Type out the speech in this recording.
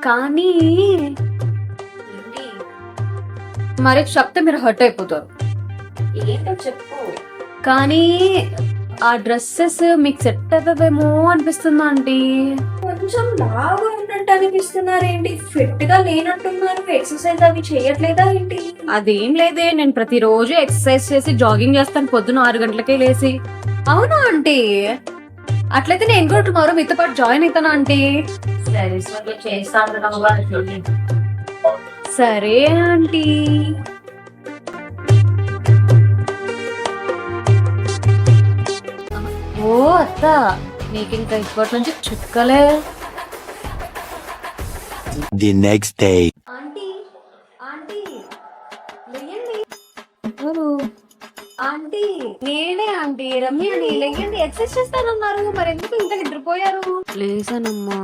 కానీ ఏంటి? మరి చెప్తే మీరు హర్ట్ అయిపోతారు. ఏంటో చెప్పు. కానీ ఆ డ్రెస్సెస్ మీకు సెట్ అవుతుందేమో అనిపిస్తుంది ఆంటీ. కొంచెం లాగా ఉన్నట్టు అనిపిస్తున్నారు ఏంటి? ఫిట్ గా లేనట్టున్నారు. ఎక్సర్సైజ్ అవి చేయట్లేదా ఏంటి? అదేం లేదే, నేను ప్రతిరోజు ఎక్సర్సైజ్ చేసి జాగింగ్ చేస్తాను పొద్దున 6 గంటలకే లేసి. అవునా ఆంటీ? అట్లయితే నేను కూడా టుమారో మీతో పాటు జాయిన్ అవుతాను ఆంటీ. సరే చేస్తా అంటున్నావు కదా, చూడండి. సరే ఆంటీ. ఓ అత్త, నీకు ఇంకా ఇప్పటి నుంచి చుక్కలే. The next day. Aunty aunty లేయండి. ఎవరు? ఆంటీ నేనే ఆంటీ, రమ్యని. లేయండి, ఎక్సర్సైజ్ చేస్తానన్నారు, మరి ఎందుకు ఇంత నిద్రపోయారు? లేసానమ్మా.